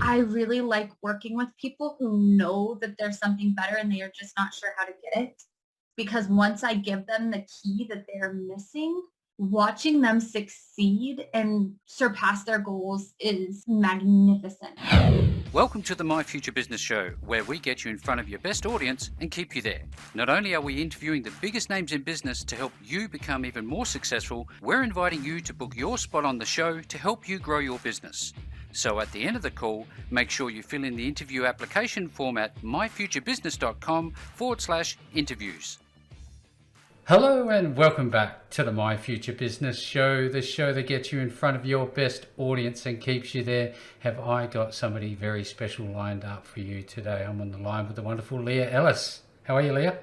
I really like working with people who know that there's something better and they are just not sure how to get it. Because once I give them the key that they're missing, watching them succeed and surpass their goals is magnificent. Welcome to the My Future Business Show, where we get you in front of your best audience and keep you there. Not only are we interviewing the biggest names in business to help you become even more successful, we're inviting you to book your spot on the show to help you grow your business. So at the end of the call, make sure you fill in the interview application form at myfuturebusiness.com/interviews. Hello and welcome back to the My Future Business Show, the show that gets you in front of your best audience and keeps you there. Have I got somebody very special lined up for you today? I'm on the line with the wonderful Leah Ellis. How are you, Leah?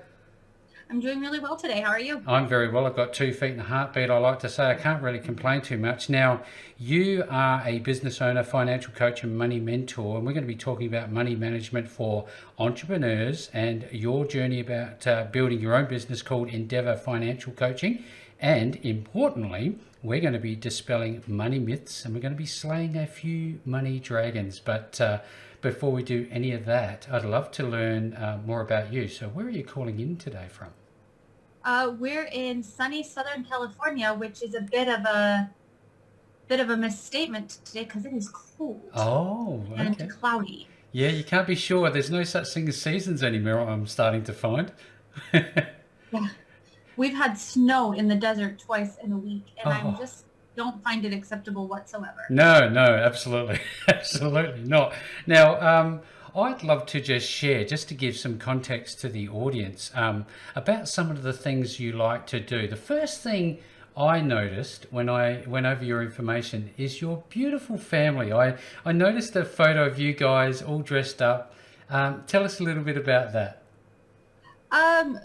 I'm doing really well today. How are you? I'm very well. I've got 2 feet and a heartbeat. I like to say I can't really complain too much. Now, you are a business owner, financial coach, and money mentor, and we're going to be talking about money management for entrepreneurs and your journey about building your own business called Endeavor Financial Coaching. And importantly, we're going to be dispelling money myths, and we're going to be slaying a few money dragons. But before we do any of that, I'd love to learn more about you. So where are you calling in today from? We're in sunny Southern California, which is a bit of a misstatement today because it is cold. Oh, okay. And cloudy. Yeah, you can't be sure. There's no such thing as seasons anymore, I'm starting to find. Yeah. We've had snow in the desert twice in a week, and I just don't find it acceptable whatsoever. No, absolutely. Absolutely not. Now, I'd love to just share, just to give some context to the audience, about some of the things you like to do. The first thing I noticed when I went over your information is your beautiful family. I noticed a photo of you guys all dressed up. Tell us a little bit about that.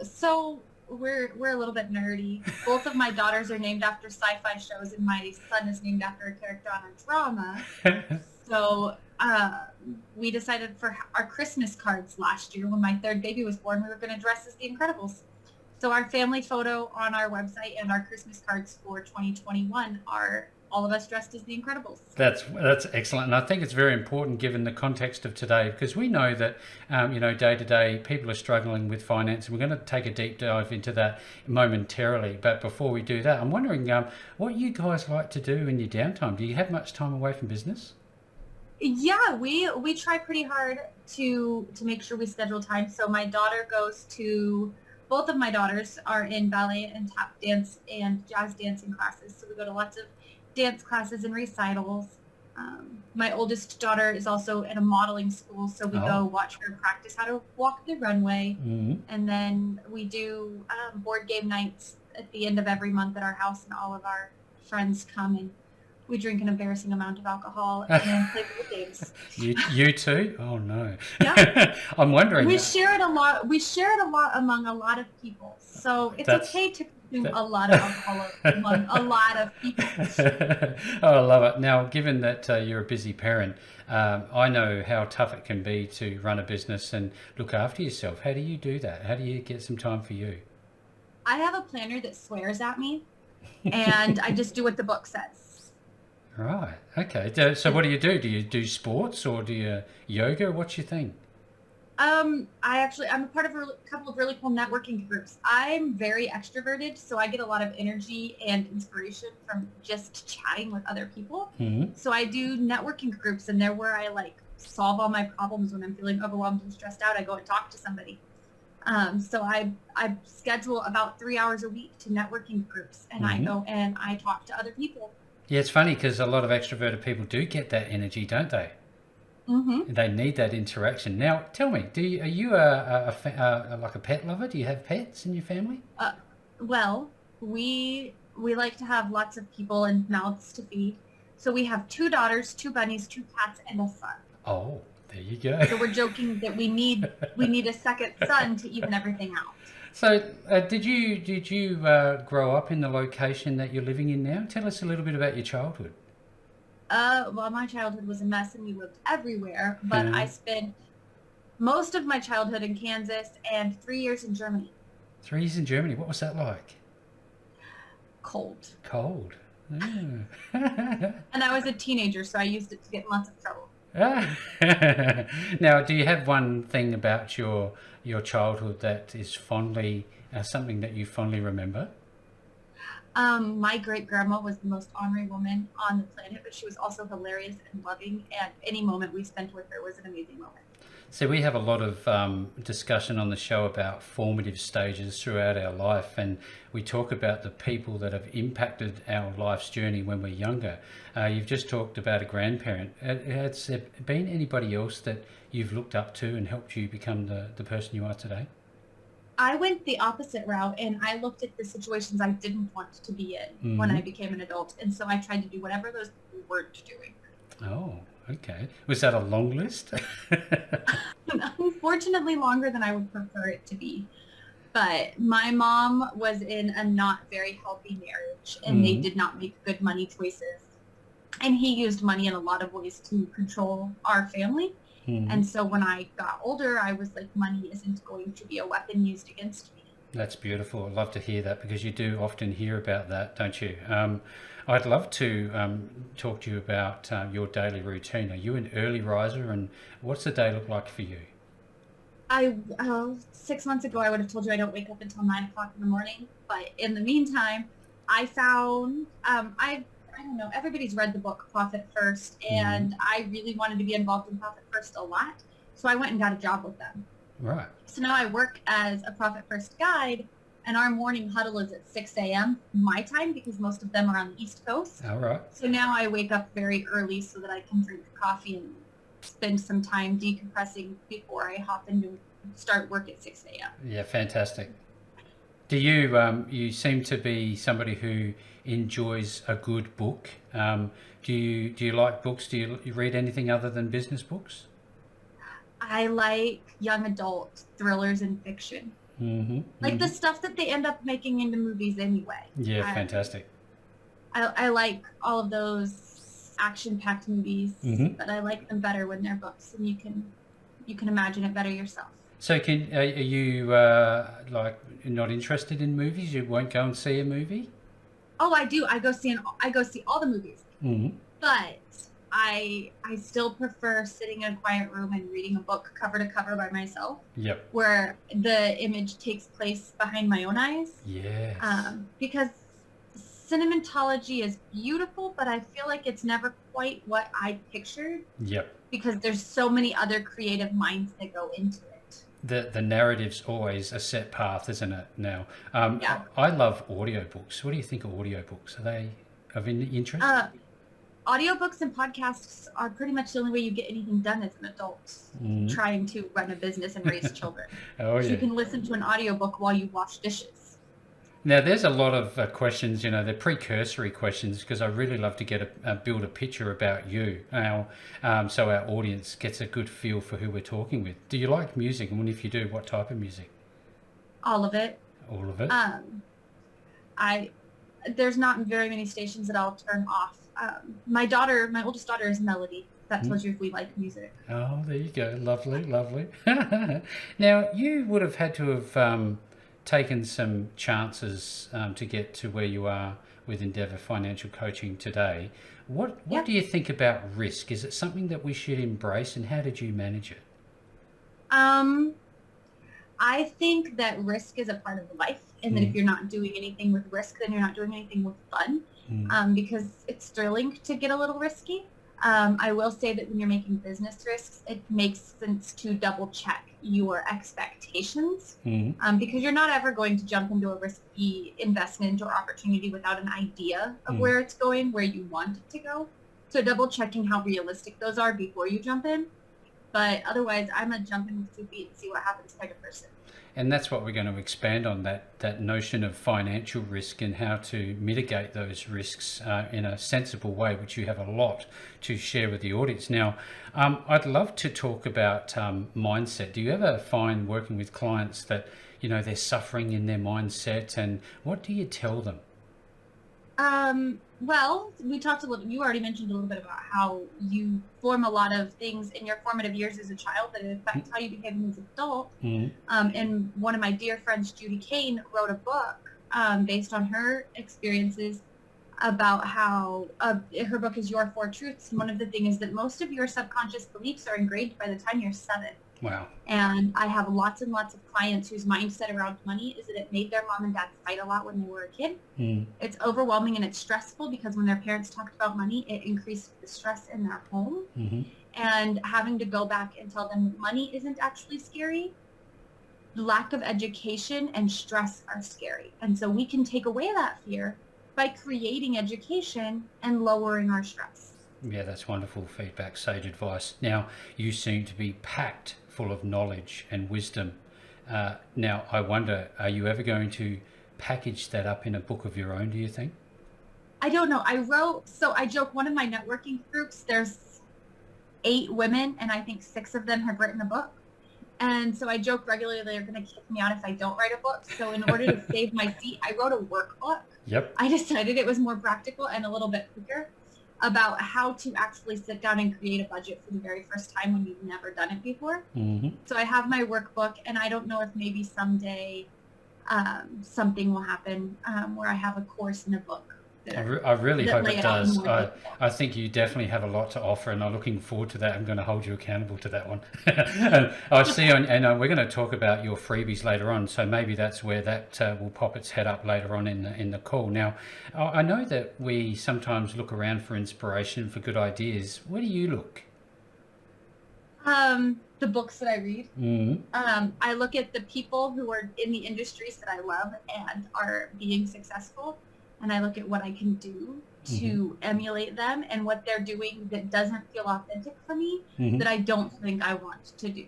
So we're a little bit nerdy. Both of my daughters are named after sci-fi shows, and my son is named after a character on a drama. So we decided for our Christmas cards last year, when my third baby was born, we were going to dress as the Incredibles. So our family photo on our website and our Christmas cards for 2021 are all of us dressed as the Incredibles. That's excellent, and I think it's very important given the context of today, because we know that day to day people are struggling with finance, and we're going to take a deep dive into that momentarily. But before we do that, I'm wondering what you guys like to do in your downtime. Do you have much time away from business? Yeah, we try pretty hard to make sure we schedule time. So my daughter both of my daughters are in ballet and tap dance and jazz dancing classes. So we go to lots of dance classes and recitals. My oldest daughter is also at a modeling school, so we go watch her practice how to walk the runway. Mm-hmm. And then we do board game nights at the end of every month at our house, and all of our friends come, and we drink an embarrassing amount of alcohol and play board games. You too? Oh no. Yeah. I'm wondering. We share it a lot. We share it a lot among a lot of people, so it's okay to consume a lot of alcohol among a lot of people. Oh, I love it. Now, given that you're a busy parent, I know how tough it can be to run a business and look after yourself. How do you do that? How do you get some time for you? I have a planner that swears at me, and I just do what the book says. Right. Okay. So what do you do? Do you do sports or do you yoga? What's your thing? I'm a part of a couple of really cool networking groups. I'm very extroverted, so I get a lot of energy and inspiration from just chatting with other people. Mm-hmm. So I do networking groups, and they're where I solve all my problems when I'm feeling overwhelmed and stressed out. I go and talk to somebody. So I schedule about 3 hours a week to networking groups, and I go and I talk to other people. Yeah, it's funny because a lot of extroverted people do get that energy, don't they? Mm-hmm. They need that interaction. Now, tell me, are you like a pet lover? Do you have pets in your family? Well, we like to have lots of people and mouths to feed. So we have 2 daughters, 2 bunnies, 2 cats, and a son. Oh, there you go. So we're joking that we need a second son to even everything out. So, did you grow up in the location that you're living in now? Tell us a little bit about your childhood. Well, my childhood was a mess, and we lived everywhere. But I spent most of my childhood in Kansas and 3 years in Germany. 3 years in Germany. What was that like? Cold. Cold. And I was a teenager, so I used it to get in lots of trouble. Now, do you have one thing about your childhood that is fondly something that you fondly remember? My great grandma was the most ornery woman on the planet, but she was also hilarious and loving. And any moment we spent with her was an amazing moment. So we have a lot of discussion on the show about formative stages throughout our life, and we talk about the people that have impacted our life's journey when we're younger. You've just talked about a grandparent. Has there been anybody else that you've looked up to and helped you become the person you are today? I went the opposite route and I looked at the situations I didn't want to be in when I Hmm. became an adult. And so I tried to do whatever those people weren't doing. Oh, okay. Was that a long list? Unfortunately, longer than I would prefer it to be. But my mom was in a not very healthy marriage and they Hmm. did not make good money choices. And he used money in a lot of ways to control our family. Hmm. And so when I got older, I was like, money isn't going to be a weapon used against me. That's beautiful. I'd love to hear that because you do often hear about that, don't you? I'd love to talk to you about your daily routine. Are you an early riser, and what's the day look like for you? 6 months ago, I would have told you I don't wake up until 9 o'clock in the morning. But in the meantime, I found, I don't know, everybody's read the book Profit First, Hmm. and I really wanted to be involved in Profit First a lot. So I went and got a job with them. Right. So now I work as a Profit First guide, and our morning huddle is at 6 a.m. my time because most of them are on the East Coast. All right. So now I wake up very early so that I can drink coffee and spend some time decompressing before I hop into start work at 6 a.m. Yeah, fantastic. Do you you seem to be somebody who enjoys a good book? Do you like books? Do you read anything other than business books? I like young adult thrillers and fiction, Hmm. like the Hmm. stuff that they end up making into movies anyway. Yeah, I, fantastic. I like all of those action-packed movies, Hmm. but I like them better when they're books and you can imagine it better yourself. So are you like not interested in movies? You won't go and see a movie? Oh, I do. I go see all the movies, Hmm. but I still prefer sitting in a quiet room and reading a book cover to cover by myself, Yep. where the image takes place behind my own eyes. Yes. Because cinematology is beautiful, but I feel like it's never quite what I pictured Yep. because there's so many other creative minds that go into it. The narrative's always a set path, isn't it? Now, Yeah. I love audiobooks. What do you think of audiobooks? Are they of any interest? Uh, Audiobooks and podcasts are pretty much the only way you get anything done as an adult Mm. trying to run a business and raise children. Oh So you yeah. can listen to an audiobook while you wash dishes. Now there's a lot of questions. They're precursory questions because I really love to build a picture about you now, so our audience gets a good feel for who we're talking with. Do you like music? And if you do, what type of music? All of it. All of it. Um, I There's not very many stations that I'll turn off. My oldest daughter is Melody. That Mm. tells you if we like music. Oh, there you go. Lovely, lovely. Now, you would have had to have taken some chances to get to where you are with Endeavour Financial Coaching today. What Yeah. do you think about risk? Is it something that we should embrace, and how did you manage it? Um, I think that risk is a part of life, and that if Mm, you're not doing anything with risk, then you're not doing anything with fun, mm, because it's thrilling to get a little risky. I will say that when you're making business risks, it makes sense to double check your expectations, mm, because you're not ever going to jump into a risky investment or opportunity without an idea of mm. where it's going, where you want it to go. So double checking how realistic those are before you jump in. But otherwise, I'm a jump in with 2 feet and see what happens kind of person. And that's what we're going to expand on, that notion of financial risk and how to mitigate those risks in a sensible way, which you have a lot to share with the audience. Now, I'd love to talk about mindset. Do you ever find working with clients that, they're suffering in their mindset, and what do you tell them? Well, we talked a little, you already mentioned a little bit about how you form a lot of things in your formative years as a child that affect how you behave as an adult. Mm-hmm. And one of my dear friends, Judy Kane, wrote a book based on her experiences about how her book is Your Four Truths. And one of the things is that most of your subconscious beliefs are engraved by the time you're 7. Wow. And I have lots and lots of clients whose mindset around money is that it made their mom and dad fight a lot when they were a kid. It's overwhelming and it's stressful because when their parents talked about money, it increased the stress in their home. And having to go back and tell them money isn't actually scary. Lack of education and stress are scary. And so we can take away that fear by creating education and lowering our stress. Yeah, that's wonderful feedback, sage advice. Now, you seem to be packed full of knowledge and wisdom. Now, I wonder, are you ever going to package that up in a book of your own, do you think? I don't know. I joke, one of my networking groups, there's 8 women, and I think 6 of them have written a book. And so I joke regularly they're going to kick me out if I don't write a book. So in order to save my seat, I wrote a workbook. Yep. I decided it was more practical and a little bit quicker about how to actually sit down and create a budget for the very first time when you've never done it before. So I have my workbook, and I don't know if maybe someday something will happen where I have a course in a book. I really hope it does. I think you definitely have a lot to offer, and I'm looking forward to that. I'm going to hold you accountable to that one. And I see, and we're going to talk about your freebies later on, so maybe that's where that will pop its head up later on in the call. Now, I know that we sometimes look around for inspiration, for good ideas. Where do you look? The books that I read. I look at the people who are in the industries that I love and are being successful. And I look at what I can do to emulate them and what they're doing that doesn't feel authentic for me, that I don't think I want to do.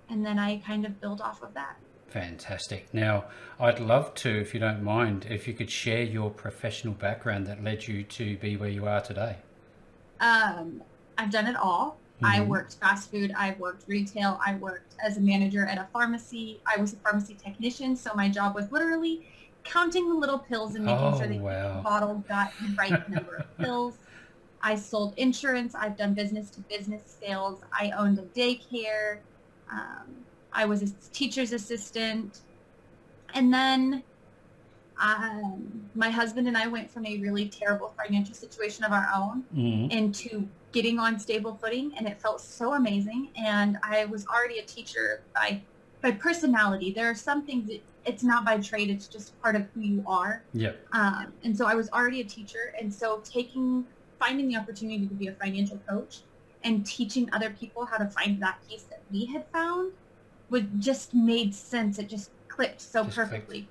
And then I kind of build off of that. Fantastic. Now, I'd love to, if you don't mind, if you could share your professional background that led you to be where you are today. I've done it all. I worked fast food. I've worked retail. I worked as a manager at a pharmacy. I was a pharmacy technician. So my job was literally counting the little pills and making sure that each bottle got the right number of pills. I sold insurance. I've done business-to-business sales. I owned a daycare. I was a teacher's assistant. And then my husband and I went from a really terrible financial situation of our own into getting on stable footing, and it felt so amazing. And I was already a teacher by personality. There are some things that it's not by trade, it's just part of who you are. And so I was already a teacher, and so finding the opportunity to be a financial coach and teaching other people how to find that piece that we had found just made sense. It just clicked so perfectly.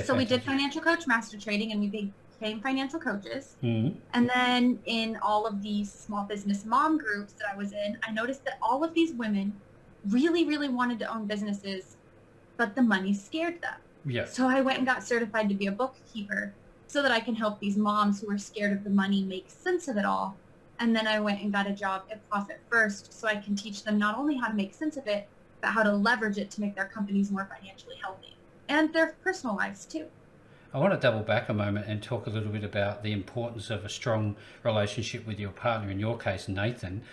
So we did financial coach master training, and we became financial coaches. And then in all of these small business mom groups that I was in, I noticed that all of these women really, really wanted to own businesses, but the money scared them. So I went and got certified to be a bookkeeper so that I can help these moms who are scared of the money make sense of it all. And then I went and got a job at Profit First so I can teach them not only how to make sense of it, but how to leverage it to make their companies more financially healthy and their personal lives too. I want to double back a moment and talk a little bit about the importance of a strong relationship with your partner, in your case, Nathan.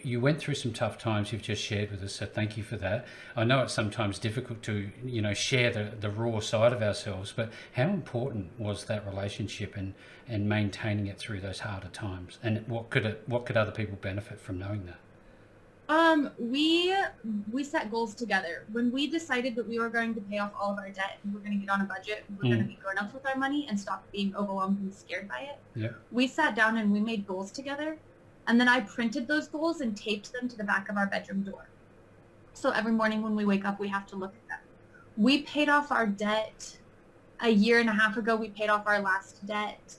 You went through some tough times you've just shared with us, so thank you for that. I know it's sometimes difficult to, share the raw side of ourselves, but how important was that relationship and maintaining it through those harder times? And what could other people benefit from knowing that? We set goals together. When we decided that we were going to pay off all of our debt and we're going to get on a budget and we're going to be grown up with our money and stop being overwhelmed and scared by it, we sat down and we made goals together. And then I printed those goals and taped them to the back of our bedroom door. So every morning when we wake up, we have to look at them. We paid off our debt a year and a half ago. We paid off our last debt.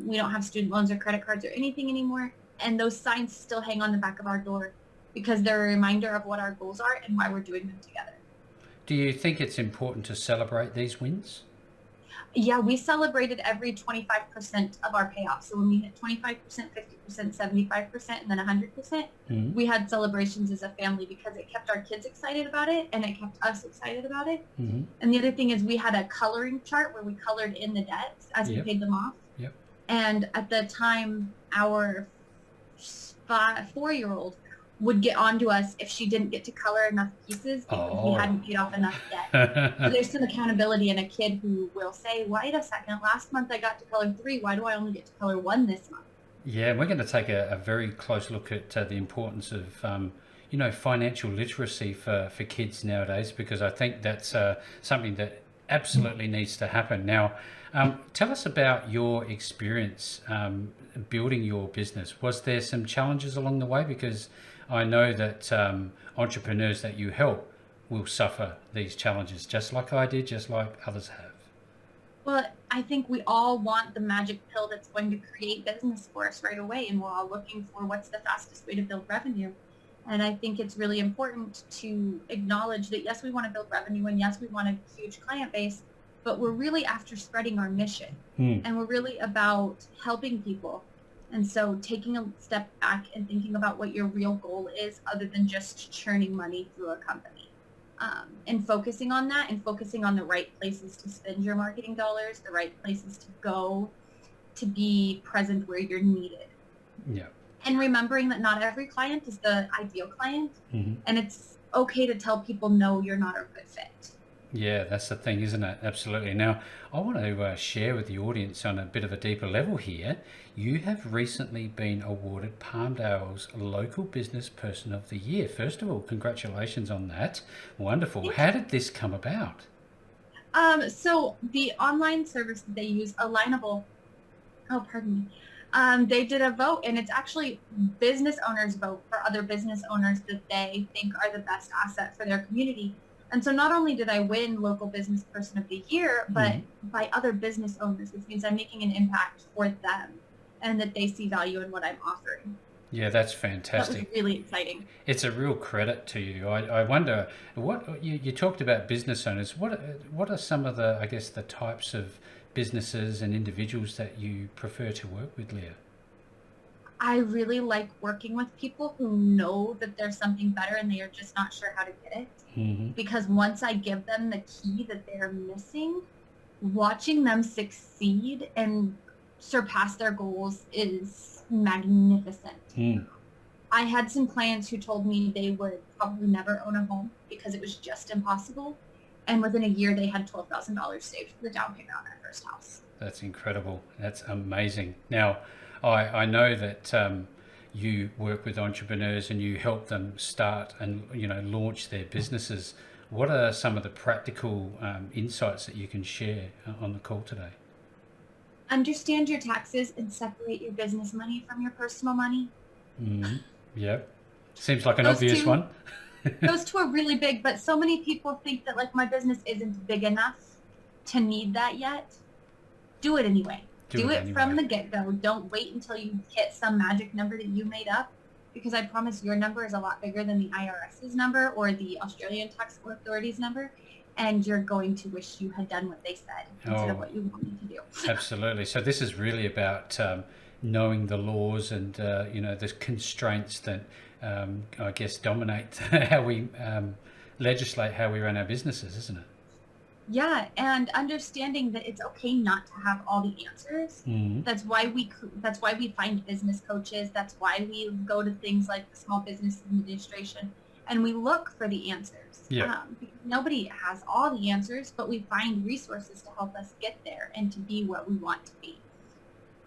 We don't have student loans or credit cards or anything anymore. And those signs still hang on the back of our door, because they're a reminder of what our goals are and why we're doing them together. Do you think it's important to celebrate these wins? Yeah, we celebrated every 25% of our payoff. So when we hit 25%, 50%, 75%, and then 100%, we had celebrations as a family because it kept our kids excited about it and it kept us excited about it. And the other thing is we had a coloring chart where we colored in the debts as we paid them off. And at the time, our 4-year-old would get onto us if she didn't get to color enough pieces because we Oh. hadn't paid off enough debt. So there's some accountability in a kid who will say, wait a second, last month I got to color 3. Why do I only get to color 1 this month? Yeah, we're going to take a very close look at the importance of financial literacy for kids nowadays, because I think that's something that absolutely needs to happen. Now, tell us about your experience building your business. Was there some challenges along the way? Because I know that entrepreneurs that you help will suffer these challenges, just like I did, just like others have. Well, I think we all want the magic pill that's going to create business for us right away, and we're all looking for what's the fastest way to build revenue. And I think it's really important to acknowledge that, yes, we want to build revenue, and yes, we want a huge client base, but we're really after spreading our mission, and we're really about helping people. And so taking a step back and thinking about what your real goal is, other than just churning money through a company. And focusing on that, and focusing on the right places to spend your marketing dollars, the right places to go to be present where you're needed. Yeah. And remembering that not every client is the ideal client, Mm-hmm. and it's okay to tell people, no, you're not a good fit. Yeah, that's the thing, isn't it? Absolutely. Now, I want to share with the audience on a bit of a deeper level here. You have recently been awarded Palmdale's Local Business Person of the Year. First of all, congratulations on that. Wonderful. How did this come about? So the online service that they use, Alignable, they did a vote, and it's actually business owners vote for other business owners that they think are the best asset for their community. And so not only did I win Local Business Person of the Year, but by other business owners, which means I'm making an impact for them and that they see value in what I'm offering. Yeah, that's That fantastic. was really exciting. It's a real credit to you. I wonder what you talked about business owners. What are some of the, I guess, the types of businesses and individuals that you prefer to work with, Leah? I really like working with people who know that there's something better and they are just not sure how to get it. Mm-hmm. Because once I give them the key that they're missing, watching them succeed and surpass their goals is magnificent. Mm. I had some clients who told me they would probably never own a home because it was just impossible. And within a year, they had $12,000 saved for the down payment on their first house. That's incredible. That's amazing. Now, I know that you work with entrepreneurs and you help them start and launch their businesses. What are some of the practical insights that you can share on the call today? Understand your taxes and separate your business money from your personal money. Mm-hmm. Yeah, seems like an Those obvious two- one. Those two are really big, but so many people think that my business isn't big enough to need that yet. Do it anyway. Do it from the get-go. Don't wait until you hit some magic number that you made up, because I promise your number is a lot bigger than the IRS's number or the Australian Tax Authority's number, and you're going to wish you had done what they said instead of what you wanted to do. Absolutely. So this is really about knowing the laws and the constraints that I guess dominate how we legislate how we run our businesses, isn't it? Yeah, and understanding that it's okay not to have all the answers. Mm-hmm. That's why we find business coaches. That's why we go to things like the Small Business Administration, and we look for the answers. Yeah. Because nobody has all the answers, but we find resources to help us get there and to be what we want to be.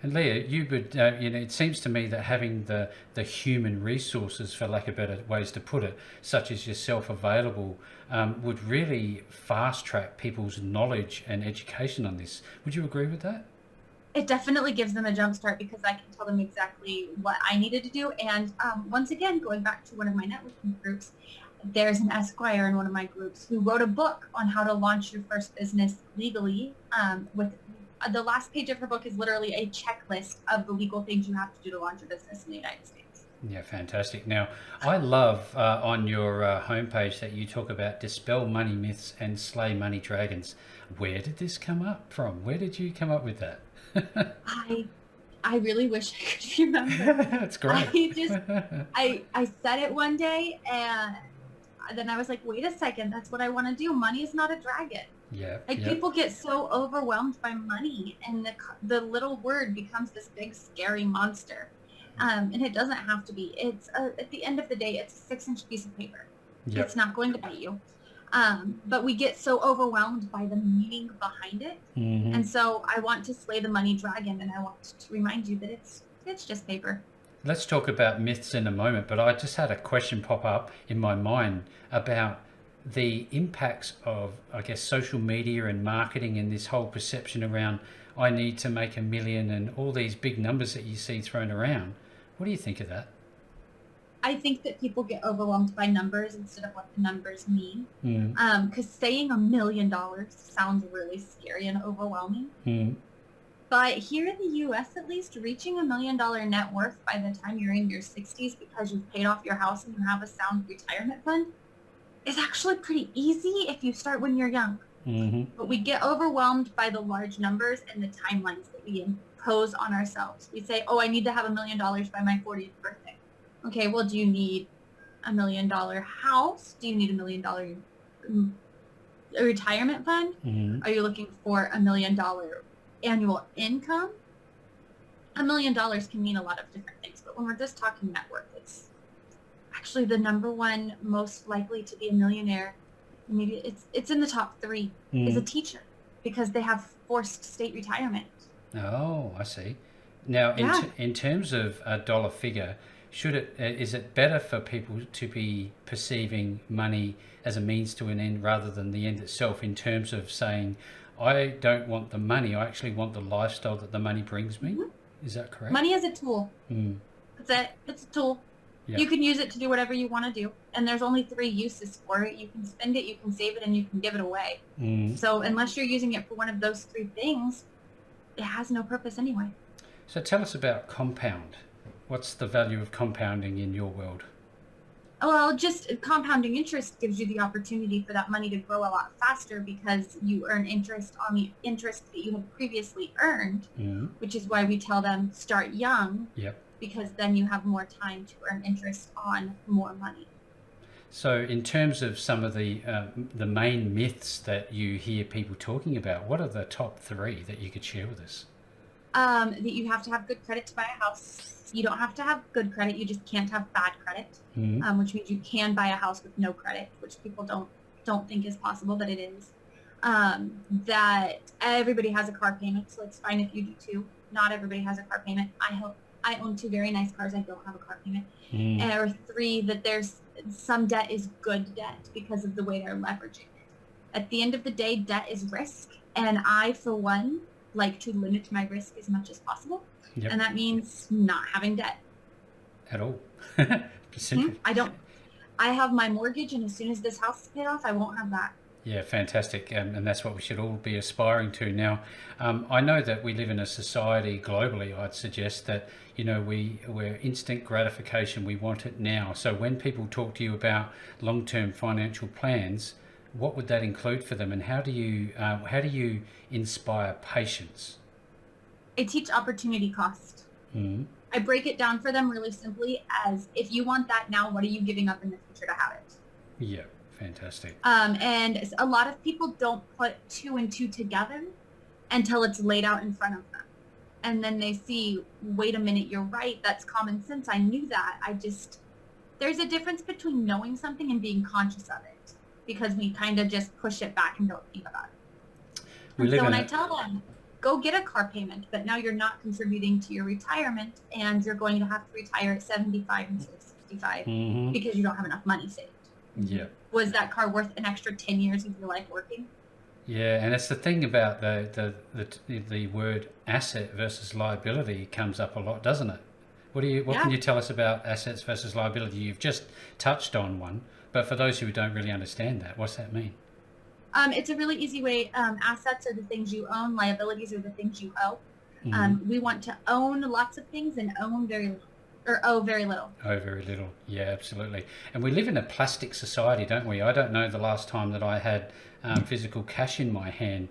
And Leah, you would, it seems to me that having the human resources, for lack of better ways to put it, such as yourself available, would really fast track people's knowledge and education on this. Would you agree with that? It definitely gives them a jump start because I can tell them exactly what I needed to do. And once again, going back to one of my networking groups, there's an Esquire in one of my groups who wrote a book on how to launch your first business legally. With the last page of her book is literally a checklist of the legal things you have to do to launch a business in the United States. Yeah, fantastic. Now, I love on your homepage that you talk about dispel money myths and slay money dragons. Where did this come up from? Where did you come up with that? I really wish I could remember. That's great. I said it one day, and then I was like, wait a second, that's what I want to do. Money is not a dragon. Yeah. People get so overwhelmed by money, and the little word becomes this big scary monster. And it doesn't have to be. It's at the end of the day, it's a 6-inch piece of paper. Yep. It's not going to pay you. But we get so overwhelmed by the meaning behind it. Mm-hmm. And so I want to slay the money dragon, and I want to remind you that it's just paper. Let's talk about myths in a moment, but I just had a question pop up in my mind about the impacts of, I guess, social media and marketing and this whole perception around I need to make $1 million and all these big numbers that you see thrown around. What do you think of that? I think that people get overwhelmed by numbers instead of what the numbers mean. Mm. Because saying $1 million sounds really scary and overwhelming. Mm. But here in the U.S., at least, reaching $1 million net worth by the time you're in your 60s because you've paid off your house and you have a sound retirement fund is actually pretty easy if you start when you're young. Mm-hmm. But we get overwhelmed by the large numbers and the timelines that we impose on ourselves. We say, oh, I need to have $1 million by my 40th birthday. Okay, well, do you need $1 million house? Do you need $1 million retirement fund? Mm-hmm. Are you looking for $1 million annual income? $1 million can mean a lot of different things, but when we're just talking net worth, it's actually the number one most likely to be a millionaire. Maybe it's in the top 3 is a teacher, because they have forced state retirement. Oh, I see. Now, in terms of a dollar figure, is it better for people to be perceiving money as a means to an end rather than the end itself, in terms of saying, I don't want the money, I actually want the lifestyle that the money brings me? Mm-hmm. Is that correct? Money is a tool. That's it. It's a tool. Yep. You can use it to do whatever you want to do. And there's only 3 uses for it. You can spend it, you can save it, and you can give it away. So unless you're using it for one of those 3 things, it has no purpose anyway. So tell us about compound. What's the value of compounding in your world? Well, just compounding interest gives you the opportunity for that money to grow a lot faster, because you earn interest on the interest that you had previously earned, which is why we tell them start young. Yep. Because then you have more time to earn interest on more money. So in terms of some of the main myths that you hear people talking about, what are the top 3 that you could share with us? That you have to have good credit to buy a house. You don't have to have good credit. You just can't have bad credit, which means you can buy a house with no credit, which people don't think is possible, but it is. That everybody has a car payment, so it's fine if you do too. Not everybody has a car payment. I own 2 very nice cars. I don't have a car payment. Or 3, that there's some debt is good debt because of the way they're leveraging it. At the end of the day, debt is risk. And I, for one, like to limit my risk as much as possible. Yep. And that means not having debt. At all. I have my mortgage, and as soon as this house is paid off, I won't have that. Yeah, fantastic. And that's what we should all be aspiring to. Now, I know that we live in a society globally, I'd suggest, that, we're instant gratification. We want it now. So when people talk to you about long-term financial plans, what would that include for them? And how do you inspire patience? I teach opportunity cost. I break it down for them really simply as, if you want that now, what are you giving up in the future to have it? Yeah. Fantastic. And a lot of people don't put 2 and 2 together until it's laid out in front of them. And then they see, wait a minute, you're right. That's common sense. I knew that. There's a difference between knowing something and being conscious of it, because we kind of just push it back and don't think about it. So when I tell them, go get a car payment, but now you're not contributing to your retirement, and you're going to have to retire at 75 instead of 65 because you don't have enough money saved. Yeah. Was that car worth an extra 10 years of your life working? Yeah, and it's the thing about the word asset versus liability comes up a lot, doesn't it? What can you tell us about assets versus liability? You've just touched on one, but for those who don't really understand that, what's that mean? It's a really easy way. Assets are the things you own. Liabilities are the things you owe. We want to own lots of things and own very little. Or owe very little. Oh, very little. Yeah, absolutely. And we live in a plastic society, don't we? I don't know the last time that I had physical cash in my hand.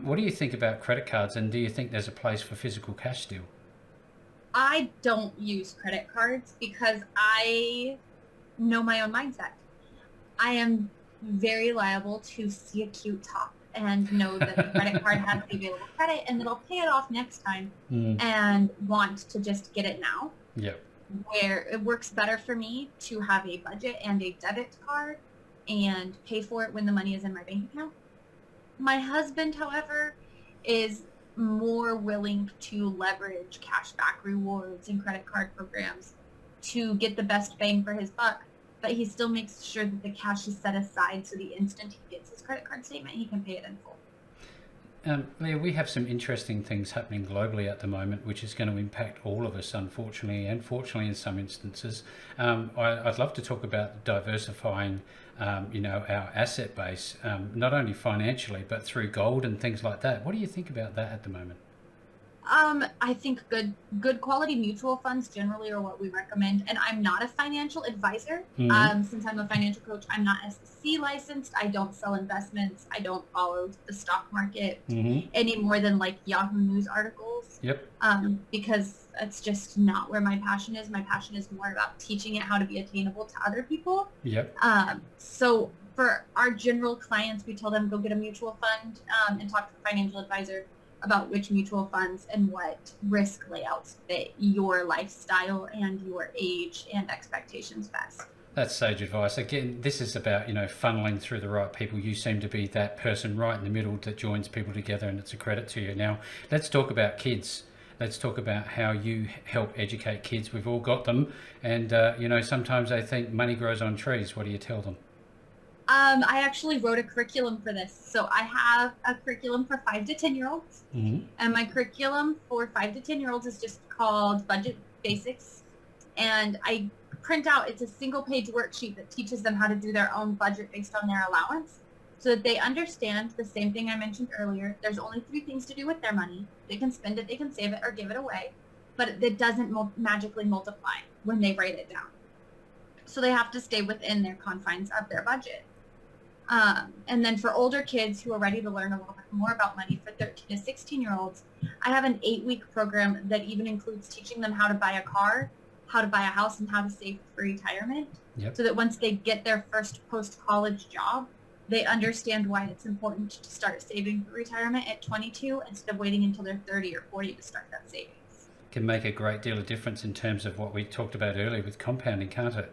What do you think about credit cards, and do you think there's a place for physical cash still? I don't use credit cards because I know my own mindset. I am very liable to see a cute top and know that the credit card has the available credit and that I'll pay it off next time and want to just get it now. Yep. where it works better for me to have a budget and a debit card and pay for it when the money is in my bank account. My husband, however, is more willing to leverage cashback rewards and credit card programs to get the best bang for his buck, but he still makes sure that the cash is set aside so the instant he gets his credit card statement, he can pay it in full. Leah, we have some interesting things happening globally at the moment, which is going to impact all of us, unfortunately, and fortunately in some instances. I'd love to talk about diversifying, our asset base, not only financially, but through gold and things like that. What do you think about that at the moment? I think good quality mutual funds generally are what we recommend. And I'm not a financial advisor. Mm-hmm. Since I'm a financial coach, I'm not SEC licensed. I don't sell investments. I don't follow the stock market Mm-hmm. any more than like Yahoo News articles. Yep. Because that's just not where my passion is. My passion is more about teaching it how to be attainable to other people. Yep. So for our general clients, we tell them go get a mutual fund and talk to a financial advisor about which mutual funds and what risk layouts fit your lifestyle and your age and expectations best. That's sage advice. Again, this is about, funneling through the right people. You seem to be that person right in the middle that joins people together, and it's a credit to you. Now, let's talk about kids. Let's talk about how you help educate kids. We've all got them. And, sometimes they think money grows on trees. What do you tell them? I actually wrote a curriculum for this. So I have a curriculum for 5 to 10-year-olds. Mm-hmm. And my curriculum for 5 to 10-year-olds is just called Budget Basics. And I print out, it's a single-page worksheet that teaches them how to do their own budget based on their allowance so that they understand the same thing I mentioned earlier. There's only 3 things to do with their money. They can spend it, they can save it, or give it away. But it doesn't magically multiply when they write it down. So they have to stay within their confines of their budget. And then for older kids who are ready to learn a little bit more about money, for 13 to 16-year-olds, I have an 8-week program that even includes teaching them how to buy a car, how to buy a house, and how to save for retirement. Yep. So that once they get their first post-college job, they understand why it's important to start saving for retirement at 22 instead of waiting until they're 30 or 40 to start that savings. Can make a great deal of difference in terms of what we talked about earlier with compounding, can't it?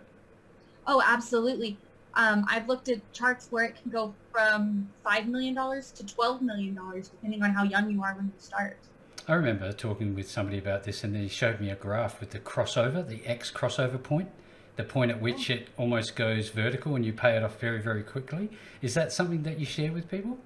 Oh, absolutely. I've looked at charts where it can go from $5 million to $12 million, depending on how young you are when you start. I remember talking with somebody about this, and then he showed me a graph with the crossover, the X crossover point, the point at which it almost goes vertical and you pay it off very, very quickly. Is that something that you share with people?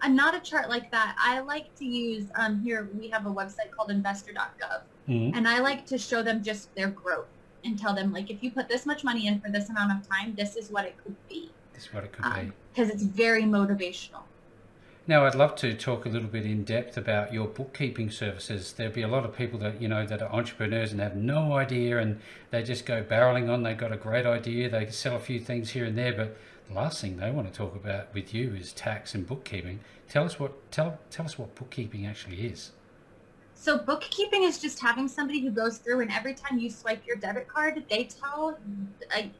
Not a chart like that. I like to use, here we have a website called investor.gov, Mm-hmm. and I like to show them just their growth and tell them, like, if you put this much money in for this amount of time, this is what it could be. This is what it could be. Because it's very motivational. Now, I'd love to talk a little bit in depth about your bookkeeping services. There'll be a lot of people that, that are entrepreneurs and have no idea, and they just go barreling on. They've got a great idea. They sell a few things here and there, but the last thing they want to talk about with you is tax and bookkeeping. Tell us what bookkeeping actually is. So bookkeeping is just having somebody who goes through, and every time you swipe your debit card, they tell,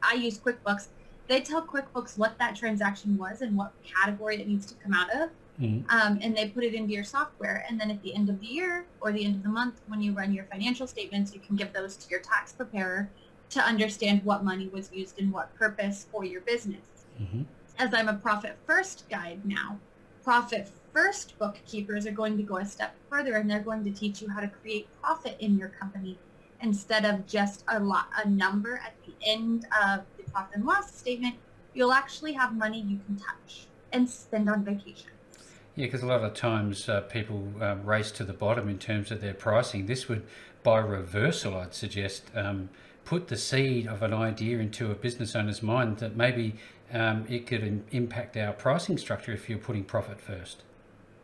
I use QuickBooks, they tell QuickBooks what that transaction was and what category it needs to come out of. Mm-hmm. And they put it into your software. And then at the end of the year or the end of the month, when you run your financial statements, you can give those to your tax preparer to understand what money was used in what purpose for your business. Mm-hmm. As I'm a Profit First guide now, Profit First bookkeepers are going to go a step further, and they're going to teach you how to create profit in your company instead of just a number at the end of the profit and loss statement. You'll actually have money you can touch and spend on vacation. Yeah, because a lot of times people race to the bottom in terms of their pricing. This would, by reversal, I'd suggest, put the seed of an idea into a business owner's mind that maybe it could impact our pricing structure if you're putting profit first.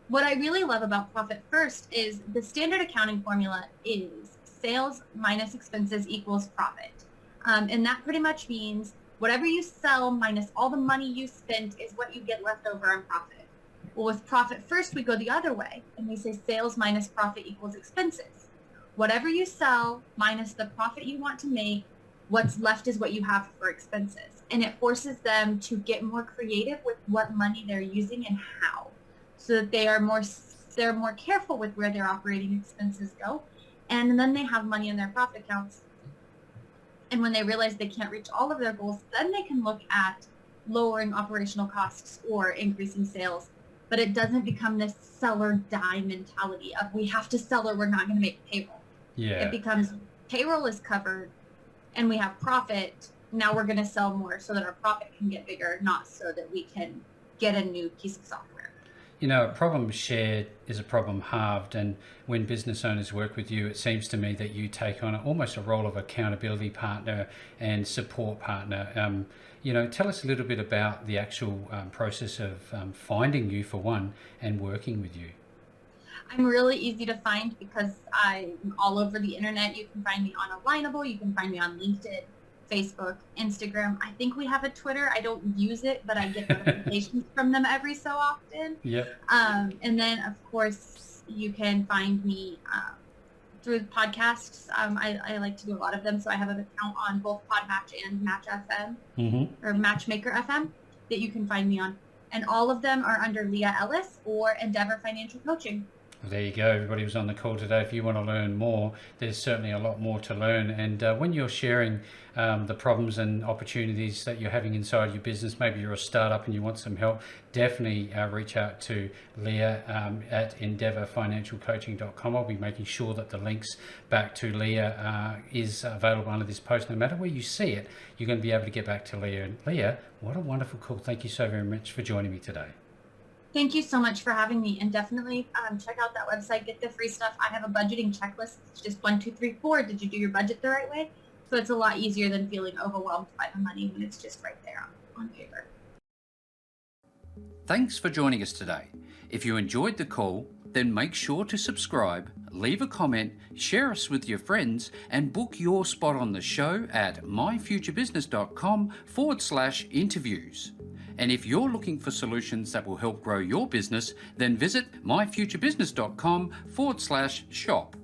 What I really love about Profit First is the standard accounting formula is sales minus expenses equals profit. And that pretty much means whatever you sell minus all the money you spent is what you get left over on profit. Well, with Profit First, we go the other way, and we say sales minus profit equals expenses. Whatever you sell minus the profit you want to make, what's left is what you have for expenses. And it forces them to get more creative with what money they're using and how, so that they're more careful with where their operating expenses go, And then they have money in their profit accounts. And when they realize they can't reach all of their goals, then they can look at lowering operational costs or increasing sales. But it doesn't become this sell or die mentality of we have to sell or we're not going to make payroll. Yeah. It becomes payroll is covered and we have profit. Now we're going to sell more so that our profit can get bigger, not so that we can get a new piece of software. You know, a problem shared is a problem halved, and when business owners work with you, it seems to me that you take on almost a role of accountability partner and support partner. You know, tell us a little bit about the actual process of finding you, for one, and working with you. I'm really easy to find because I'm all over the internet. You can find me on Alignable. You can find me on LinkedIn, Facebook, Instagram. I think we have a Twitter. I don't use it, but I get notifications from them every so often. Yep. And then, of course, you can find me through podcasts. I like to do a lot of them. So I have an account on both Podmatch and Match FM or Matchmaker FM that you can find me on. And all of them are under Leah Ellis or Endeavor Financial Coaching. There you go. Everybody who's on the call today, if you want to learn more, there's certainly a lot more to learn. And when you're sharing the problems and opportunities that you're having inside your business, maybe you're a startup and you want some help, definitely reach out to Leah at endeavorfinancialcoaching.com. I'll be making sure that the links back to Leah is available under this post. No matter where you see it, you're going to be able to get back to Leah. And Leah, what a wonderful call. Thank you so very much for joining me today. Thank you so much for having me, and definitely check out that website, get the free stuff. I have a budgeting checklist. It's just 1, 2, 3, 4. Did you do your budget the right way? So it's a lot easier than feeling overwhelmed by the money when it's just right there on paper. Thanks for joining us today. If you enjoyed the call, then make sure to subscribe, leave a comment, share us with your friends, and book your spot on the show at myfuturebusiness.com/interviews. And if you're looking for solutions that will help grow your business, then visit myfuturebusiness.com/shop.